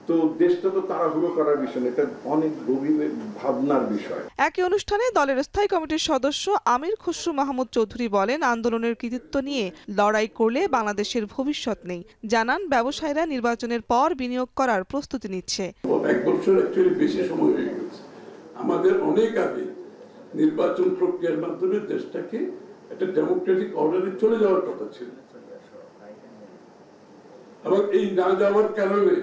তো দেশটা তো তাড়াহুড়ো করার বিষয় না, এটা অনেক গভীর ভাবনার বিষয়। একই অনুষ্ঠানে দলের স্থায়ী কমিটির সদস্য আমির খসরু মাহমুদ চৌধুরী বলেন, আন্দোলনের কৃতিত্ব নিয়ে লড়াই করলে বাংলাদেশের ভবিষ্যৎ নেই। জানান, ব্যবসায়ীরা নির্বাচনের পর বিনিয়োগ করার প্রস্তুতি নিচ্ছে। এক বছর অ্যাকচুয়ালি বেশি সময় হয়ে গেছে। আমাদের অনেক আগে নির্বাচন প্রক্রিয়ার মাধ্যমে দেশটাকে একটা ডেমোক্রেটিক অর্ডারে চলে যাওয়ার কথা ছিল, এবং এই না যাওয়ার কারণে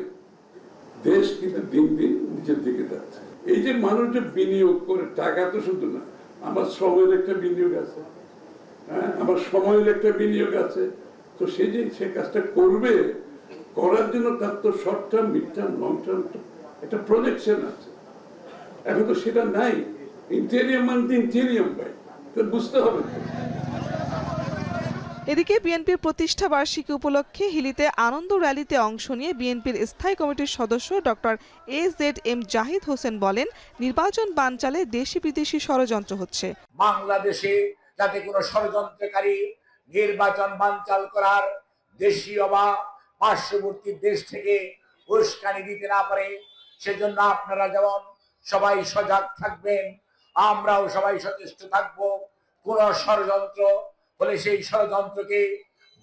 দেশ কিন্তু দিন দিন নিচের দিকে যাচ্ছে। এই যে মানুষ যে বিনিয়োগ করে, টাকা তো শুধু না, আমার শ্রমের একটা বিনিয়োগ আছে, হ্যাঁ, আমার সময়ের একটা বিনিয়োগ আছে। তো সে যে সে কাজটা করবে, করার জন্য তার তো short term, mid term, long term একটা প্রজেকশন আছে। এখন তো সেটা নাই। ইন্টেরিয়াম মানে ইন্টেরিয়াম ভাই, তো বুঝতে হবে। এদিকে বিএনপির প্রতিষ্ঠা বার্ষিকী উপলক্ষে হিলিতে আনন্দ র্যালিতে অংশ নিয়ে বিএনপির স্থায়ী কমিটির সদস্য ডক্টর AZM জাহিদ হোসেন বলেন, নির্বাচন বানচালে দেশি বিদেশি ষড়যন্ত্র হচ্ছে। বাংলাদেশে যাতে কোনো ষড়যন্ত্রকারী নির্বাচন বানচাল করার দেশীয় বা পার্শ্ববর্তী দেশ থেকে উস্কানি দিতে না পারে, সেজন্য আপনারা যেমন সবাই সজাগ থাকবেন, আমরাও সবাই সচেষ্ট থাকবো। কোন ষড়যন্ত্র হলে সেই ষড়যন্ত্রকে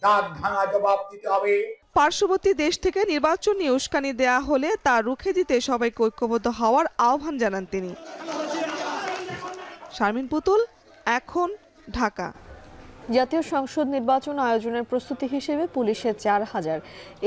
দাঁত ভাঙা জবাব দিতে হবে। পার্শ্ববর্তী দেশ থেকে নির্বাচন নিয়ে উস্কানি দেয়া হলে তা রুখে দিতে সবাইকে ঐক্যবদ্ধ হওয়ার আহ্বান জানান তিনি। শারমিন পুতুল, এখন, ঢাকা। জাতীয় সংসদ নির্বাচন আয়োজনের প্রস্তুতি হিসেবে পুলিশে 4000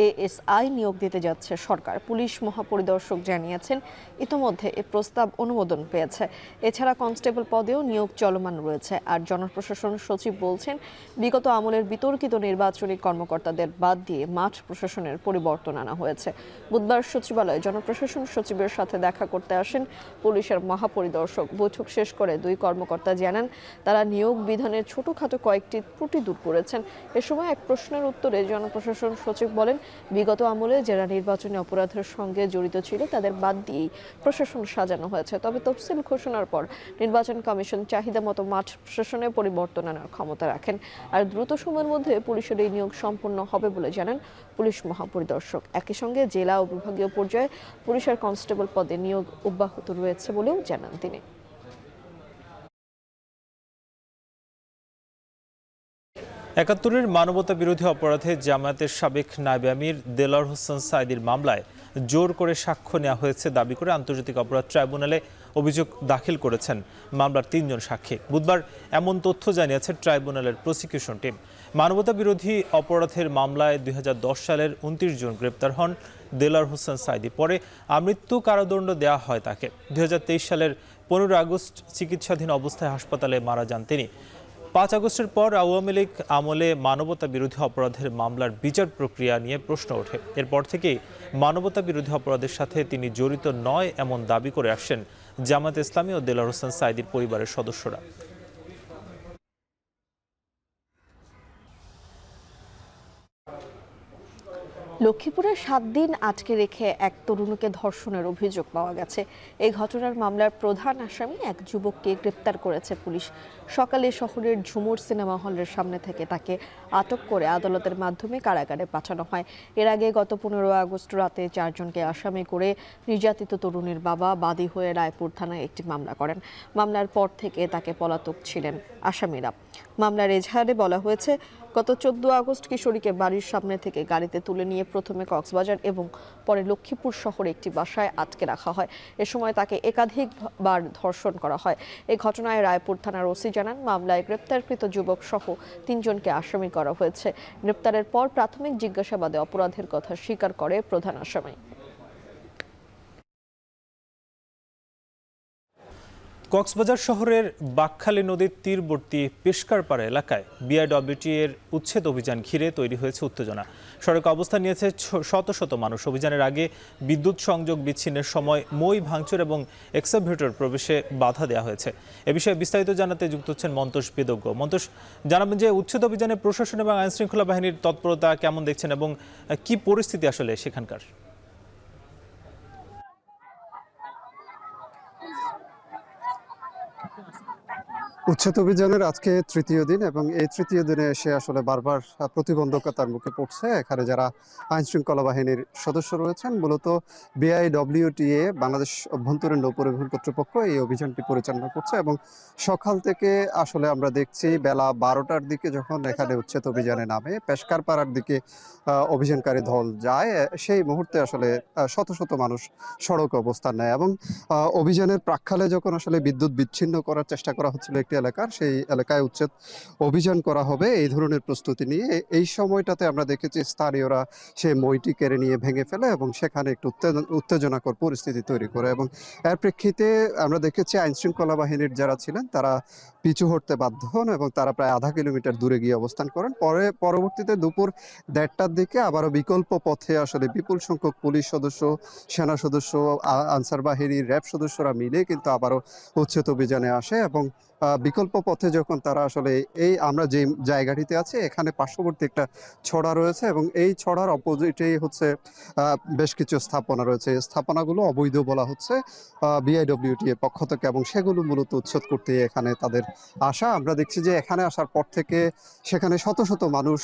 ASI নিয়োগ দিতে যাচ্ছে সরকার। পুলিশ মহাপরিদর্শক জানিয়েছেন, ইতোমধ্যে এ প্রস্তাব অনুমোদন পেয়েছে। এছাড়া কনস্টেবল পদেও নিয়োগ চলমান রয়েছে। আর জনপ্রশাসন সচিব বলছেন, বিগত আমলের বিতর্কিত নির্বাচনী কর্মকর্তাদের বাদ দিয়ে মাঠ প্রশাসনের পরিবর্তন আনা হয়েছে। বুধবার সচিবালয়ে জনপ্রশাসন সচিবের সাথে দেখা করতে আসেন পুলিশের মহাপরিদর্শক। বৈঠক শেষ করে দুই কর্মকর্তা জানান, তারা নিয়োগ বিধানের ছোটখাটো কয়েকটি ত্রুটি দূর করেছেন। এ সময় এক প্রশ্নের উত্তরে জনপ্রশাসন সচিব বলেন, বিগত আমলে যারা নির্বাচনী অপরাধের সঙ্গে জড়িত ছিল তাদের বাদ দিয়েই প্রশাসন সাজানো হয়েছে। তবে তফসিল ঘোষণার পর নির্বাচন কমিশন চাহিদা মতো মাঠ প্রশাসনে পরিবর্তন আনার ক্ষমতা রাখেন। আর দ্রুত সময়ের মধ্যে পুলিশের এই নিয়োগ সম্পন্ন হবে বলে জানান পুলিশ মহাপরিদর্শক। একই সঙ্গে জেলা ও বিভাগীয় পর্যায়ে পুলিশের কনস্টেবল পদে নিয়োগ অব্যাহত রয়েছে বলেও জানান তিনি। একাত্তরের মানবতা বিরোধী অপরাধে জামায়াতের সাবেক নায়েবে আমির দেলোয়ার হোসেন সাঈদীর মামলায় জোর করে সাক্ষ্য নেওয়া হয়েছে দাবি করে আন্তর্জাতিক অপরাধ ট্রাইব্যুনালে অভিযোগ দাখিল করেছেন মামলার 3 জন সাক্ষী। বুধবার এমন তথ্য জানিয়েছে ট্রাইব্যুনালের প্রসিকিউশন টিম। মানবতা বিরোধী অপরাধের মামলায় 2010 সালের 29 জন গ্রেপ্তার হন দেলোয়ার হোসেন সাঈদী। পরে আমৃত্যু কারাদণ্ড দেওয়া হয় তাকে। 2023 সালের 15 আগস্ট চিকিৎসাধীন অবস্থায় হাসপাতালে মারা যান তিনি। 5 আগস্টের পর আওয়ামী লীগ আমলে মানবতা বিরোধী অপরাধের মামলার বিচার প্রক্রিয়া নিয়ে প্রশ্ন ওঠে। এরপর থেকেই মানবতা বিরোধী অপরাধের সাথে তিনি জড়িত নয় এমন দাবি করে আসছেন জামায়াত ইসলামী ও দেলোয়ার হোসেন সাঈদীর পরিবারের সদস্যরা। লক্ষ্মীপুরে 7 দিন আটকে রেখে এক তরুণীকে ধর্ষণের অভিযোগ পাওয়া গেছে। এই ঘটনার মামলার প্রধান আসামি এক যুবককে গ্রেপ্তার করেছে পুলিশ। সকালে শহরের ঝুমুর সিনেমা হলের সামনে থেকে তাকে আটক করে আদালতের মাধ্যমে কারাগারে পাঠানো হয়। এর আগে গত 15 আগস্ট রাতে 4 জনকে আসামি করে নির্যাতিত তরুণীর বাবা বাদী হয়ে রায়পুর থানায় একটি মামলা করেন। মামলার পর থেকে তাকে পলাতক ছিলেন আসামিরা। মামলার এজাহারে বলা হয়েছে, গত 14 আগস্ট কিশোরীকে বাড়ির সামনে থেকে গাড়িতে তুলে নিয়ে প্রথমে কক্সবাজার এবং পরে লক্ষ্মীপুর শহরে একটি বাসায় আটকে রাখা হয়। এ সময় তাকে একাধিকবার ধর্ষণ করা হয়। এই ঘটনায় রায়পুর থানার ওসি জানান, মামলায় গ্রেপ্তারকৃত যুবক সহ 3 জনকে আসামি করা হয়েছে। গ্রেপ্তারের পর প্রাথমিক জিজ্ঞাসাবাদে অপরাধের কথা স্বীকার করে প্রধান আসামি। কক্সবাজার শহরের বাকখালী নদীর তীরবর্তী পেশকারপাড়া এলাকায় বিআইডব্লিউটি এর উচ্ছেদ অভিযান ঘিরে তৈরি হয়েছে উত্তেজনা। সড়কে অবস্থান নিয়েছে শত শত মানুষ। অভিযানের আগে বিদ্যুৎ সংযোগ বিচ্ছিন্নের সময় মই ভাঙচুর এবং এক্সকাভেটর প্রবেশে বাধা দেওয়া হয়েছে। এ বিষয়ে বিস্তারিত জানাতে যুক্ত হচ্ছেন মন্তোষ বেদজ্ঞ। মন্তোষ, জানাবেন যে উচ্ছেদ অভিযানে প্রশাসন এবং আইনশৃঙ্খলা বাহিনীর তৎপরতা কেমন দেখছেন এবং কি পরিস্থিতি আসলে সেখানকার? উচ্ছেদ অভিযানের আজকে তৃতীয় দিন এবং এই তৃতীয় দিনে এসে আসলে বারবার প্রতিবন্ধকতার মুখে পড়ছে এখানে যারা আইন শৃঙ্খলা বাহিনীর সদস্য রয়েছেন। মূলত BIWTA বাংলাদেশ অভ্যন্তরীণ নৌ পরিবহন কর্তৃপক্ষ এই অভিযানটি পরিচালনা করছে এবং সকাল থেকে আসলে আমরা দেখছি বেলা 12টার দিকে যখন এখানে উচ্ছেদ অভিযানে নামে পেশকার পাড়ার দিকে অভিযানকারী দল যায়, সেই মুহূর্তে আসলে শত শত মানুষ সড়ক অবস্থান নেয় এবং অভিযানের প্রাক্কালে যখন আসলে বিদ্যুৎ বিচ্ছিন্ন করার চেষ্টা করা হচ্ছিল একটি এলাকার, সেই এলাকায় উচ্ছেদ অভিযান করা হবে এই ধরনের প্রস্তুতি নিয়ে এই সময়টাতে আমরা দেখেছি স্থানীয়রা সেই মইটি কেড়ে নিয়ে ভেঙে ফেলে এবং সেখানে একটু উত্তেজনাকর পরিস্থিতি তৈরি করে এবং এর প্রেক্ষিতে আমরা দেখেছি আইন শৃঙ্খলা বাহিনীর যারা ছিলেন তারা পিছু হটতে বাধ্য হন এবং তারা প্রায় আধা কিলোমিটার দূরে গিয়ে অবস্থান করেন। পরবর্তীতে দুপুর 1:30টার দিকে আবারও বিকল্প পথে আসলে বিপুল সংখ্যক পুলিশ সদস্য, সেনা সদস্য, আনসার বাহিনীর র্যাব সদস্যরা মিলে কিন্তু আবারও উচ্ছেদ অভিযানে আসে এবং বিকল্প পথে যখন তারা আসলে এই আমরা যে জায়গাটিতে আছি এখানে পার্শ্ববর্তী একটা ছড়া রয়েছে এবং এই ছড়ার অপোজিটেই হচ্ছে বেশ কিছু স্থাপনা রয়েছে। এই স্থাপনাগুলো অবৈধ বলা হচ্ছে BIWTA এর পক্ষ থেকে এবং সেগুলো মূলত উচ্ছেদ করতে এখানে তাদের আসা। আমরা দেখছি যে এখানে আসার পর থেকে সেখানে শত শত মানুষ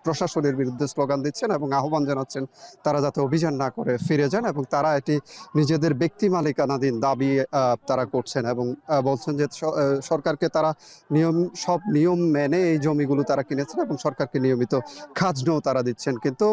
প্রশাসনের বিরুদ্ধে স্লোগান দিচ্ছেন এবং আহ্বান জানাচ্ছেন তারা যাতে অভিযান না করে ফিরে যান এবং তারা এটি নিজেদের ব্যক্তি মালিকানাধীন দাবি তারা করছেন এবং বলছেন যে সরকারকে তারা সব নিয়ম মেনে এই জমিগুলো তারা কিনেছেন এবং সরকারকে নিয়মিত খাজনাও তারা দিচ্ছেন। কিন্তু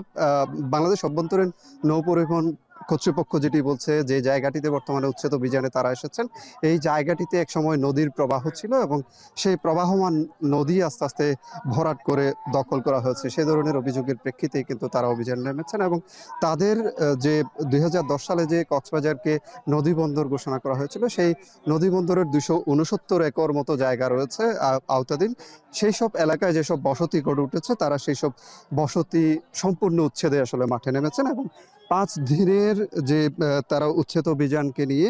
বাংলাদেশ অভ্যন্তরীণ নৌ পরিবহন কর্তৃপক্ষ যেটি বলছে যে জায়গাটিতে বর্তমানে উচ্ছেদ অভিযানে তারা এসেছেন, এই জায়গাটিতে একসময় নদীর প্রবাহ ছিল এবং সেই প্রবাহমান নদী আস্তে আস্তে ভরাট করে দখল করা হয়েছে। সে ধরনের অভিযোগের প্রেক্ষিতেই কিন্তু তারা অভিযান নেমেছেন এবং তাদের যে 2010 সালে যে কক্সবাজারকে নদী বন্দর ঘোষণা করা হয়েছিল, সেই নদী বন্দরের 269 একর মতো জায়গা রয়েছে আওতাধীন। সেই সব এলাকায় যেসব বসতি গড়ে উঠেছে তারা সেই সব বসতি সম্পূর্ণ উচ্ছেদে আসলে মাঠে নেমেছেন এবং 5 দিনের যে তারা উচ্ছেদ অভিযানকে নিয়ে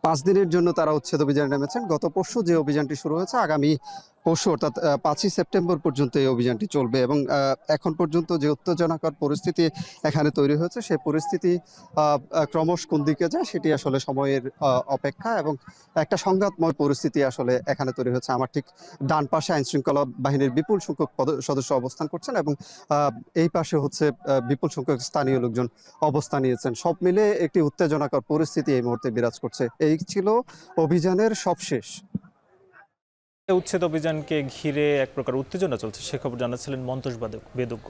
5 দিনের জন্য তারা উচ্ছেদ অভিযান নেমেছেন। গত পরশু যে অভিযানটি শুরু হয়েছে আগামী পরশু অর্থাৎ 5ই সেপ্টেম্বর পর্যন্ত এই অভিযানটি চলবে এবং এখন পর্যন্ত যে উত্তেজনাকর পরিস্থিতি এখানে তৈরি হয়েছে সেই পরিস্থিতি ক্রমশ কোন দিকে যায় সেটি আসলে সময়ের অপেক্ষা এবং একটা সংঘাতময় পরিস্থিতি আসলে এখানে তৈরি হয়েছে। আমার ঠিক ডান পাশে আইন শৃঙ্খলা বাহিনীর বিপুল সংখ্যক সদস্য অবস্থান করছেন এবং এই পাশে হচ্ছে বিপুল সংখ্যক স্থানীয় লোকজন অবস্থান নিয়েছেন। সব মিলে একটি উত্তেজনাকর পরিস্থিতি এই মুহূর্তে বিরাজ করছে। এই ছিল অভিযানের সবশেষ। উচ্ছেদ অভিযানকে ঘিরে এক প্রকার উত্তেজনা চলছে, সে খবর জানাচ্ছিলেন মন্তোষ বেদজ্ঞ।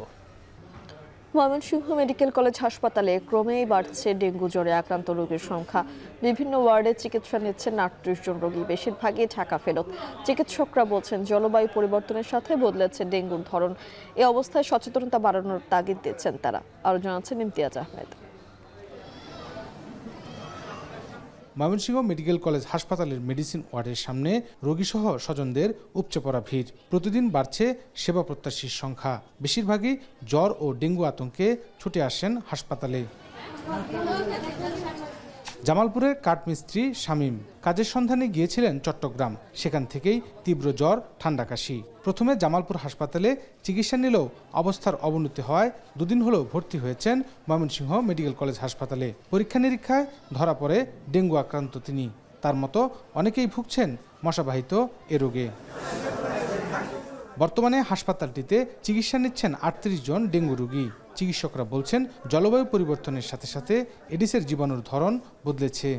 ময়মনসিংহ মেডিকেল কলেজ হাসপাতালে ক্রমেই বাড়ছে ডেঙ্গু জ্বরে আক্রান্ত রোগীর সংখ্যা। বিভিন্ন ওয়ার্ডে চিকিৎসা নিচ্ছেন 38 জন রোগী, বেশিরভাগই ঢাকা ফেরত। চিকিৎসকরা বলছেন জলবায়ু পরিবর্তনের সাথে বদলেছে ডেঙ্গুর ধরন। এ অবস্থায় সচেতনতা বাড়ানোর তাগিদ দিচ্ছেন তারা। আরও জানাচ্ছেন ইমতিয়াজ আহমেদ। ময়মনসিংহ মেডিকেল কলেজ হাসপাতালের মেডিসিন ওয়ার্ডের সামনে রোগীসহ স্বজনদের উপচে পড়া ভিড়। প্রতিদিন বাড়ছে সেবা প্রত্যাশীর সংখ্যা। বেশিরভাগই জ্বর ও ডেঙ্গু আতঙ্কে ছুটে আসেন হাসপাতালে। জামালপুরের কাঠমিস্ত্রি শামীম কাজের সন্ধানে গিয়েছিলেন চট্টগ্রাম, সেখান থেকেই তীব্র জ্বর, ঠান্ডা কাশি। প্রথমে জামালপুর হাসপাতালে চিকিৎসা নিলেও অবস্থার অবনতি হওয়ায় 2 দিন হলো ভর্তি হয়েছেন ময়মনসিংহ মেডিকেল কলেজ হাসপাতালে। পরীক্ষা নিরীক্ষায় ধরা পড়ে ডেঙ্গু আক্রান্ত তিনি। তার মতো অনেকেই ভুগছেন মশাবাহিত এ রোগে। বর্তমানে হাসপাতালটিতে চিকিৎসা নিচ্ছেন 38 জন ডেঙ্গু রোগী। চিকিৎসকরা বলছেন জলবায়ু পরিবর্তনের সাথে সাথে এডিসের জীবাণুর ধরন বদলেছে।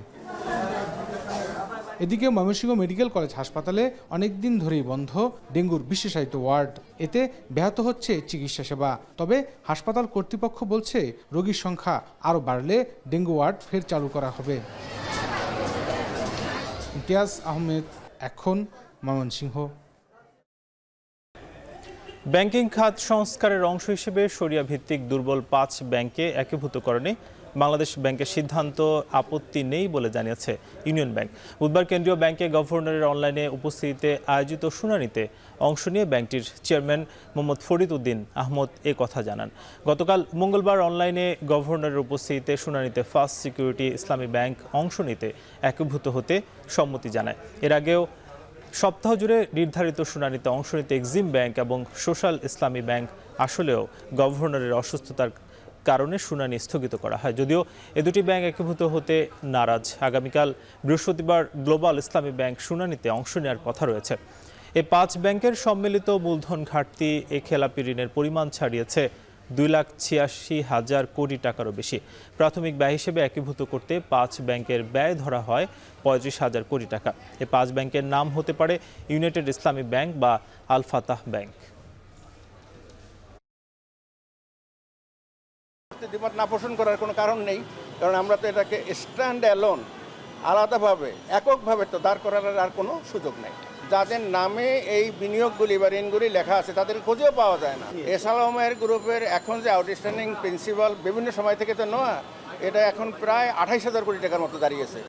এদিকে ময়মনসিংহ মেডিকেল কলেজ হাসপাতালে অনেকদিন ধরেই বন্ধ ডেঙ্গুর বিশেষায়িত ওয়ার্ড। এতে ব্যাহত হচ্ছে চিকিৎসা সেবা। তবে হাসপাতাল কর্তৃপক্ষ বলছে রোগীর সংখ্যা আরও বাড়লে ডেঙ্গু ওয়ার্ড ফের চালু করা হবে। ইমতিয়াজ আহমেদ, এখন, ময়মনসিংহ। ব্যাংকিং খাত সংস্কারের অংশ হিসেবে শরিয়া ভিত্তিক দুর্বল 5 ব্যাংকে একীভূতকরণে বাংলাদেশ ব্যাংকের সিদ্ধান্ত আপত্তি নেই বলে জানিয়েছে ইউনিয়ন ব্যাংক। বুধবার কেন্দ্রীয় ব্যাংকে গভর্নরের অনলাইনে উপস্থিতিতে আয়োজিত শুনানিতে অংশ নিয়ে ব্যাংকটির চেয়ারম্যান মোহাম্মদ ফরিদ উদ্দিন আহমদ এ কথা জানান। গতকাল মঙ্গলবার অনলাইনে গভর্নরের উপস্থিতিতে শুনানিতে ফার্স্ট সিকিউরিটি ইসলামী ব্যাংক অংশ নিতে একীভূত হতে সম্মতি জানায়। এর আগেও সপ্তাহ জুড়ে নির্ধারিত শুনানিতে অংশ নিতে এক্সিম ব্যাংক এবং সোশ্যাল ইসলামী ব্যাংক আসলেও গভর্নরের অসুস্থতার কারণে শুনানি স্থগিত করা হয়। যদিও এ দুটি ব্যাংক একীভূত হতে নারাজ। আগামীকাল বৃহস্পতিবার গ্লোবাল ইসলামী ব্যাংক শুনানিতে অংশ নেওয়ার কথা রয়েছে। এই 5 ব্যাংকের সম্মিলিত মূলধন ঘাটতি এ খেলাপি ঋণের পরিমাণ ছাড়িয়েছে 2,86,000 কোটি টাকারও বেশি। প্রাথমিক ব্যয় হিসেবে একীভূত করতে 5 ব্যাংকের ব্যয় ধরা হয় 35,000 কোটি টাকা। এই 5 ব্যাংকের নাম হতে পারে ইউনাইটেড ইসলামী ব্যাংক বা আল ফাতাহ ব্যাংক। দ্বিমত না পোষণ করার কোনো কারণ নেই, কারণ আমরা তো এটাকে স্ট্যান্ড অ্যালোন আলাদাভাবে এককভাবে তো দাঁড় করার আর কোনো সুযোগ নেই। যাদের নামে এই বিনিয়োগগুলি বা ঋণগুলি লেখা আছে তাদের খোঁজও পাওয়া যায় না। এসালমের গ্রুপের এখন যে আউটস্ট্যান্ডিং প্রিন্সিপাল বিভিন্ন সময় থেকে তো নেওয়া, এটা এখন প্রায় 28,000 কোটি টাকার মতো দাঁড়িয়েছে।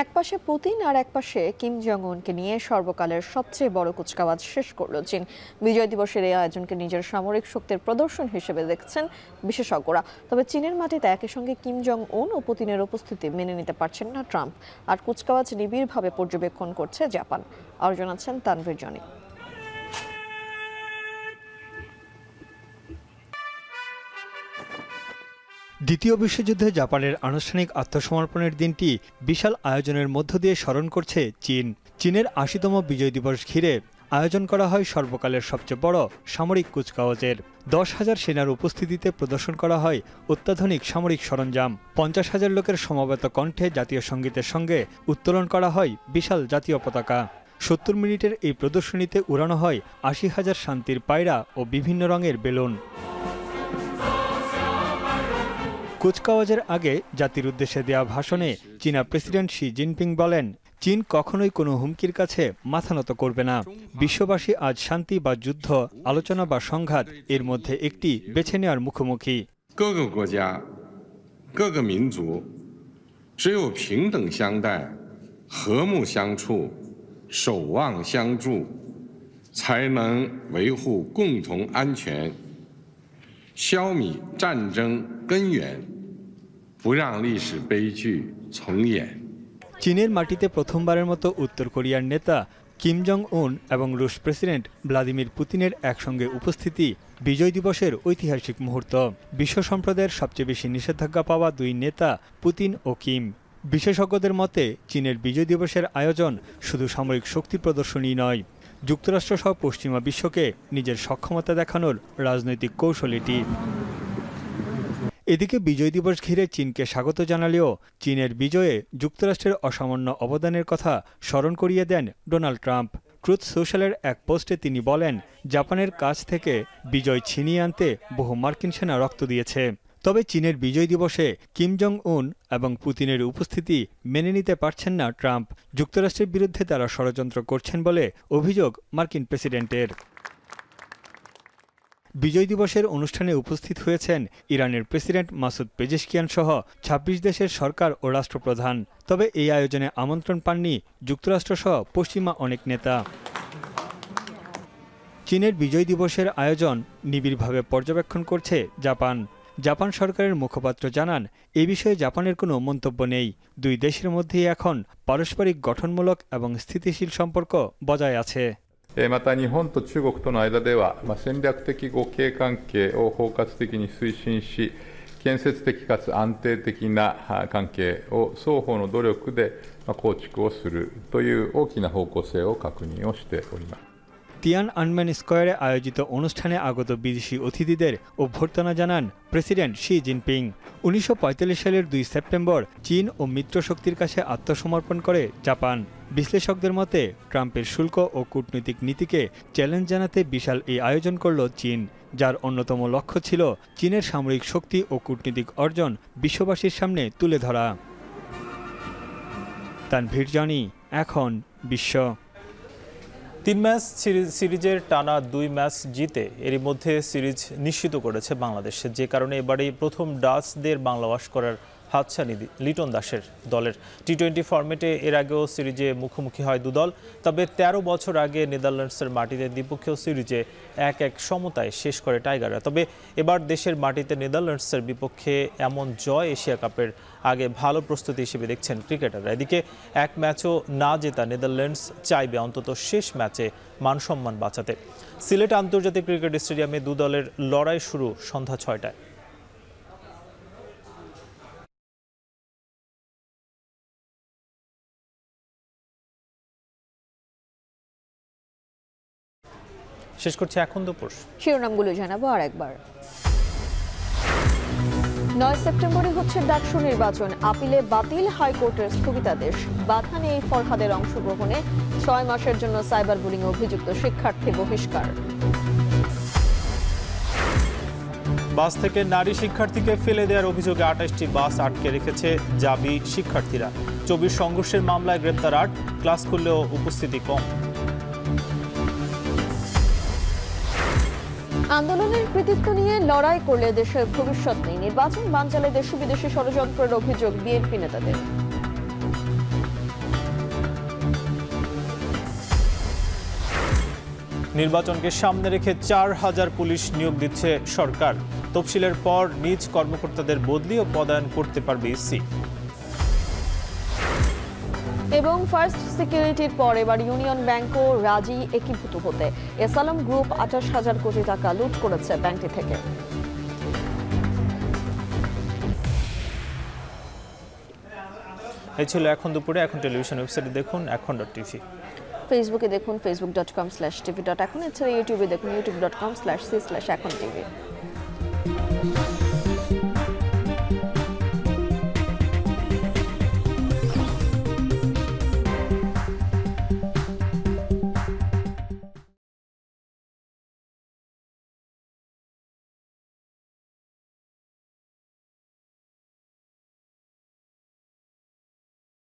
একপাশে পুতিন আর একপাশে কিম জং উনকে নিয়ে সর্বকালের সবচেয়ে বড় কুচকাওয়াজ শেষ করল চীন। বিজয় দিবসের এই আয়োজনকে নিজের সামরিক শক্তির প্রদর্শন হিসেবে দেখছেন বিশেষজ্ঞরা। তবে চীনের মাটিতে একই সঙ্গে কিম জং উন ও পুতিনের উপস্থিতি মেনে নিতে পারছেন না ট্রাম্প। আর কুচকাওয়াজ নিবিড়ভাবে পর্যবেক্ষণ করছে জাপান। আরও জানাচ্ছেন তানভীর জনি। দ্বিতীয় বিশ্বযুদ্ধে জাপানের আনুষ্ঠানিক আত্মসমর্পণের দিনটি বিশাল আয়োজনের মধ্য দিয়ে স্মরণ করছে চীন। চীনের ৮০তম বিজয় দিবস ঘিরে আয়োজন করা হয় সর্বকালের সবচেয়ে বড় সামরিক কুচকাওয়াজের। 10,000 সেনার উপস্থিতিতে প্রদর্শন করা হয় অত্যাধুনিক সামরিক সরঞ্জাম। 50,000 লোকের সমবেত কণ্ঠে জাতীয় সঙ্গীতের সঙ্গে উত্তোলন করা হয় বিশাল জাতীয় পতাকা। 70 মিনিটের এই প্রদর্শনীতে উড়ানো হয় 80,000 শান্তির পায়রা ও বিভিন্ন রঙের বেলুন। কুচকাওয়াজের আগে জাতির উদ্দেশ্যে দেওয়া ভাষণে চীনা প্রেসিডেন্ট শি জিনপিং বলেন, চীন কখনোই কোনো হুমকির কাছে মাথা নত করবে না। বিশ্ববাসী আজ শান্তি বা যুদ্ধ, আলোচনা বা সংঘাত এর মধ্যে একটি বেছে নেওয়ার মুখোমুখি। 各个国家、各个民族只有平等相待、和睦相处、守望相助，才能维护共同安全，消弭战争根源，不让历史悲剧重演。 চীনের মাটিতে প্রথমবারের মতো উত্তর কোরিয়ার নেতা কিম জং উন এবং রুশ প্রেসিডেন্ট ভ্লাদিমির পুতিনের একসঙ্গে উপস্থিতি বিজয় দিবসের ঐতিহাসিক মুহূর্ত। বিশ্ব সম্প্রদায়ের সবচেয়ে বেশি নিষেধাজ্ঞা পাওয়া দুই নেতা পুতিন ও কিম। বিশেষজ্ঞদের মতে চীনের বিজয় দিবসের আয়োজন শুধু সামরিক শক্তি প্রদর্শনী নয়, যুক্তরাষ্ট্রসহ পশ্চিমা বিশ্বকে নিজের সক্ষমতা দেখানোর রাজনৈতিক কৌশল এটি। এদিকে বিজয় দিবস ঘিরে চীনকে স্বাগত জানালেও চীনের বিজয়ে যুক্তরাষ্ট্রের অসামান্য অবদানের কথা স্মরণ করিয়ে দেন ডোনাল্ড ট্রাম্প। ট্রুথ সোশ্যালের এক পোস্টে তিনি বলেন, জাপানের কাছ থেকে বিজয় ছিনিয়ে আনতে বহু মার্কিন সেনা রক্ত দিয়েছে। তবে চীনের বিজয় দিবসে কিম জং উন এবং পুতিনের উপস্থিতি মেনে নিতে পারছেন না ট্রাম্প। যুক্তরাষ্ট্রের বিরুদ্ধে তারা ষড়যন্ত্র করছেন বলে অভিযোগ মার্কিন প্রেসিডেন্টের। বিজয় দিবসের অনুষ্ঠানে উপস্থিত হয়েছেন ইরানের প্রেসিডেন্ট মাসুদ পেজেশকিয়ান সহ ২৬ দেশের সরকার ও রাষ্ট্রপ্রধান। তবে এই আয়োজনে আমন্ত্রণ পাননি যুক্তরাষ্ট্রসহ পশ্চিমা অনেক নেতা। চীনের বিজয় দিবসের আয়োজন নিবিড়ভাবে পর্যবেক্ষণ করছে জাপান। জাপান সরকারের মুখপাত্র জানান, এ বিষয়ে জাপানের কোনো মন্তব্য নেই। দুই দেশের মধ্যেই এখন পারস্পরিক গঠনমূলক এবং স্থিতিশীল সম্পর্ক বজায় আছে। また日本と中国との間では、戦略的互恵関係を包括的に推進し、建設的かつ安定的な関係を双方の努力で構築をするという大きな方向性を確認をしております。তিয়ান আনমেন স্কোয়ারে আয়োজিত অনুষ্ঠানে আগত বিদেশি অতিথিদের অভ্যর্থনা জানান প্রেসিডেন্ট শি জিনপিং। 1945 সালের 2 সেপ্টেম্বর চীন ও মিত্রশক্তির কাছে আত্মসমর্পণ করে জাপান। বিশ্লেষকদের মতে ট্রাম্পের শুল্ক ও কূটনৈতিক নীতিকে চ্যালেঞ্জ জানাতে বিশাল এই আয়োজন করল চীন, যার অন্যতম লক্ষ্য ছিল চীনের সামরিক শক্তি ও কূটনৈতিক অর্জন বিশ্ববাসীর সামনে তুলে ধরা। তানভীর জনি, এখন বিশ্ব। 3 ম্যাচ সিরিজের টানা 2 ম্যাচ জিতে এরই মধ্যে সিরিজ নিশ্চিত করেছে বাংলাদেশ, যে কারণে এবারেই প্রথম ডাচদের বাংলা ওয়াশ করার হাতছানি লিটন দাসের দলের। টি-20 ফরম্যাটে এর আগেও সিরিজে মুখোমুখি হয় দুদল, তবে 13 বছর আগে নেদারল্যান্ডসের মাটিতে দ্বিপক্ষীয় সিরিজে 1-1 সমতায় শেষ করে টাইগাররা। তবে এবার দেশের মাটিতে নেদারল্যান্ডসের বিপক্ষে এমন জয় এশিয়া কাপের আগে ভালো প্রস্তুতি হিসেবে দেখছেন ক্রিকেটাররা। এদিকে এক ম্যাচও না জেতা নেদারল্যান্ডস চাইবে অন্তত শেষ ম্যাচে মানসম্মান বাঁচাতে। সিলেট আন্তর্জাতিক ক্রিকেট স্টেডিয়ামে দু দলের লড়াই শুরু সন্ধ্যা 6টায়। শেষ করছি এখন দুপুর। শিরোনামগুলো জানাবো আরেকবার। 9 সেপ্টেম্বরে হচ্ছে ডাকসু নির্বাচন, আপিলে বাতিল হাইকোর্টের স্থগিতাদেশ। বাধা নেই ফরহাদের অংশগ্রহণে, 6 মাসের জন্য সাইবার বুলিং অভিযুক্ত শিক্ষার্থী বহিষ্কার। বাস থেকে নারী শিক্ষার্থীকে ফেলে দেওয়ার অভিযোগে 28টি বাস আটকে রেখেছে জাবি শিক্ষার্থীরা। 24 সংঘর্ষের মামলায় গ্রেপ্তার 8, ক্লাস করলেও উপস্থিতি কম। আন্দোলনের কৃতিত্ব নিয়ে লড়াই করলে দেশের ভবিষ্যৎ নেই, নির্বাচন বানচালে দেশি বিদেশি ষড়যন্ত্রের অভিযোগ বিএনপি নেতাদের। নির্বাচনকে সামনে রেখে 4000 পুলিশ নিয়োগ দিচ্ছে সরকার। তফসিলের পর নিজ কর্মকর্তাদের বদলি ও পদায়ন করতে পারবে ইসি। এবং ফার্স্ট সিকিউরিটির পর এবার ইউনিয়ন ব্যাংকও রাজি একীভূত হতে। এসালাম গ্রুপ 28,000 কোটি টাকা লুট করেছে ব্যাংকটি থেকে। এই ছিল এখন দুপুরে। এখন টেলিভিশন ওয়েবসাইটে দেখুন এখন.টিভি, ফেসবুকে দেখুন facebook.com/tv.এখন, এছাড়া ইউটিউবে দেখুন youtube.com/c/echontv।